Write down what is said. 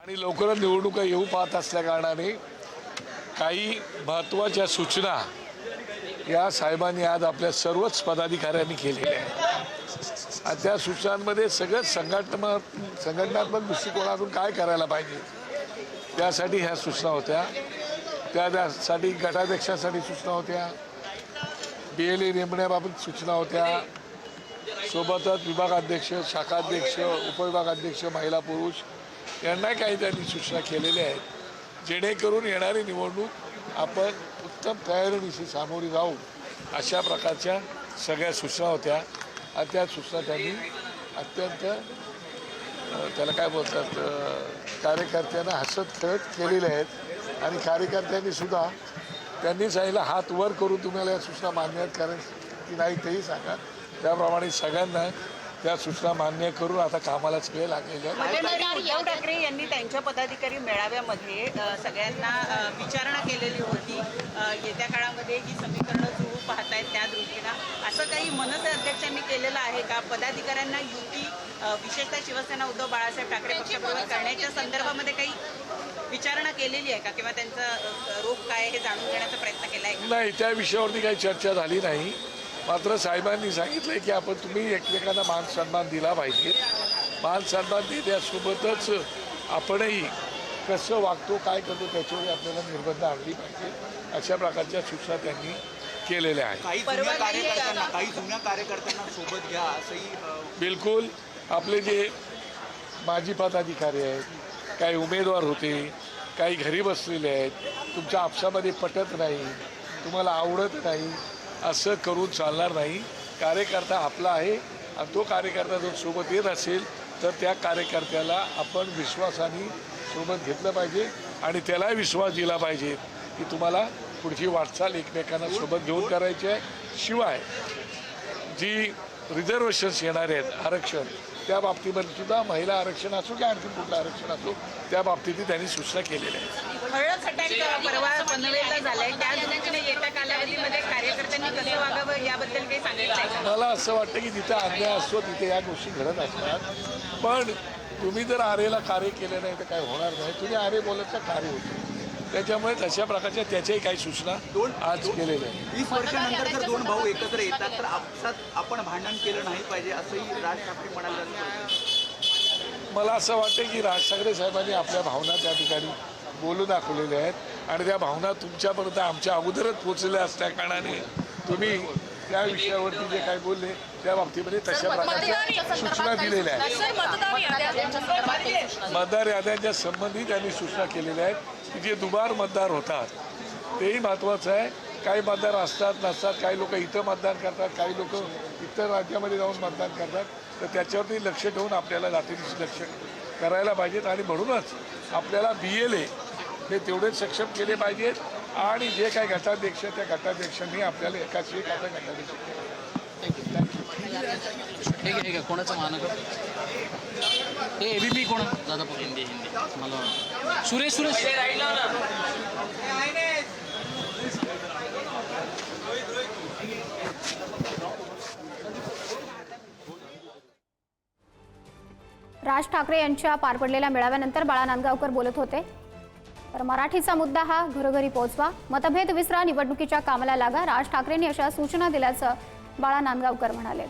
आणि लवकरच निवडणुका येऊ पाहत असल्या कारणाने काही महत्त्वाच्या सूचना या साहेबांनी आज आपल्या सर्वच पदाधिकाऱ्यांनी केलेल्या आहेत आणि त्या सूचनांमध्ये सगळं संघटनात्मक दृष्टिकोनातून काय करायला पाहिजे त्यासाठी ह्या सूचना होत्या। त्यासाठी गटाध्यक्षांसाठी सूचना होत्या, BLA नेमण्याबाबत सूचना होत्या, सोबतच विभागाध्यक्ष, शाखाध्यक्ष, उपविभागाध्यक्ष, महिला पुरुष यांना काही त्यांनी सूचना केलेल्या आहेत जेणेकरून येणारी निवडणूक आपण उत्तम तयारीनिशी सामोरी जाऊ अशा प्रकारच्या सगळ्या सूचना होत्या आणि त्या सूचना त्यांनी अत्यंत त्याला काय बोलतात कार्यकर्त्यांना हसत खेळत केलेल्या आहेत आणि कार्यकर्त्यांनी सुद्धा त्यांनी सांगितलं हात वर करून तुम्हाला या सूचना मान्य करायची की नाही तेही सांगा। त्याप्रमाणे सगळ्यांना त्या सूचना मान्य करून आता कामालाच वेळ लागलेला आहे। उद्धव ठाकरे यांनी त्यांच्या पदाधिकारी मेळाव्यामध्ये सगळ्यांना विचारणा केलेली होती येत्या काळामध्ये ही समीकरणं जुळू पाहतायत त्या दृष्टीनं असं काही मनसे अध्यक्षांनी केलेलं आहे का? पदाधिकाऱ्यांना युती विशेषतः शिवसेना उद्धव बाळासाहेब ठाकरे पक्षप्रवेश करण्याच्या संदर्भामध्ये काही विचारणा केलेली आहे का किंवा त्यांचा रोख काय हे जाणून घेण्याचा प्रयत्न केला आहे? नाही, त्या विषयावरती काही चर्चा झाली नाही। मात्र साहेबांनी सांगितलं की आपण तुम्ही एकमेकांना मान सन्मान दिला पाहिजे, मान सन्मान देण्यासोबतच आपणही कसं वागतो काय करतो त्याच्यावर आपल्याला निर्बंध आणली पाहिजे अशा प्रकारच्या सूचना त्यांनी केलेल्या आहेत। काही जुन्या कार्यकर्त्यांना सोबत घ्या असंही बिलकुल आपले जे माजी पदाधिकारी आहेत, काही उमेदवार होते, काही घरी बसलेले आहेत, तुमच्या आपसामध्ये पटत नाही, तुम्हाला आवडत नाही असं करून चालणार नाही। कार्यकर्ता आपला आहे आणि तो कार्यकर्ता जर सोबत येत असेल तर त्या कार्यकर्त्याला आपण विश्वासाने सोबत घेतलं पाहिजे आणि त्यालाही विश्वास दिला पाहिजे की तुम्हाला पुढची वाटचाल एकमेकांना सोबत घेऊन करायची आहे। शिवाय जी रिझर्वेशन्स येणार आहेत आरक्षण त्या बाबतीमध्ये सुद्धा महिला आरक्षण असो की आणखी कुठलं आरक्षण असो त्या बाबतीतही त्यांनी सूचना केलेल्या आहेत। परवा पनवेलला झालाय त्या दृष्टीने येत्या कालावधीमध्ये कार्यकर्त्यांनी कसं वागावं याबद्दल काही सांगितलं? मला असं वाटतं की जिथे अन्याय असतो तिथे या गोष्टी घडत असतात, पण तुम्ही जर आरेला कार्य केलं नाही तर काय होणार नाही। तुम्ही आरे बोलत तर कार्य होतं, त्याच्यामुळे तशा प्रकारच्या त्याच्याही काही सूचना आज केलेल्या आहेत। 20 वर्षानंतर जर दोन भाऊ एकत्र येतात तर आपसात आपण भांडण केलं नाही पाहिजे असंही राज ठाकरे म्हणाले। मला असं वाटतं की राज ठाकरे साहेबांनी आपल्या भावना त्या ठिकाणी बोलून दाखवलेल्या आहेत आणि त्या भावना तुमच्यापर्यंत आमच्या अगोदरच पोचलेल्या असल्या कारणाने तुम्ही त्या विषयावरती जे काही बोलले त्या बाबतीमध्ये तशा प्रकारच्या सूचना दिलेल्या आहेत। मतदार याद्यांच्या संबंधी त्यांनी सूचना केलेल्या आहेत की जे दुबार मतदार होतात तेही महत्त्वाचं आहे। काही मतदार असतात नसतात, काही लोक इथं मतदान करतात, काही लोक इतर राज्यामध्ये जाऊन मतदान करतात, तर त्याच्यावरती लक्ष ठेवून आपल्याला जातीनिशी लक्ष करायला पाहिजेत आणि म्हणूनच आपल्याला BLA हे तेवढेच सक्षम केले पाहिजेत आणि जे काही गटाध्यक्ष त्या गटाध्यक्षांनी आपल्याला एकाच एक आता गटाध्यक्ष केलं। ठीक आहे कोणाचं महानगर हे ABP कोण दादा हिंदी मला सुरेश राज ठाकरे यांच्या पार पडलेल्या मेळाव्यानंतर बाळा नांदगावकर बोलत होते। तर मराठीचा मुद्दा हा घरोघरी पोहोचवा, मतभेद विसरा, निवडणुकीच्या कामाला लागा, राज ठाकरेंनी अशा सूचना दिल्याचं बाळा नांदगावकर म्हणाले।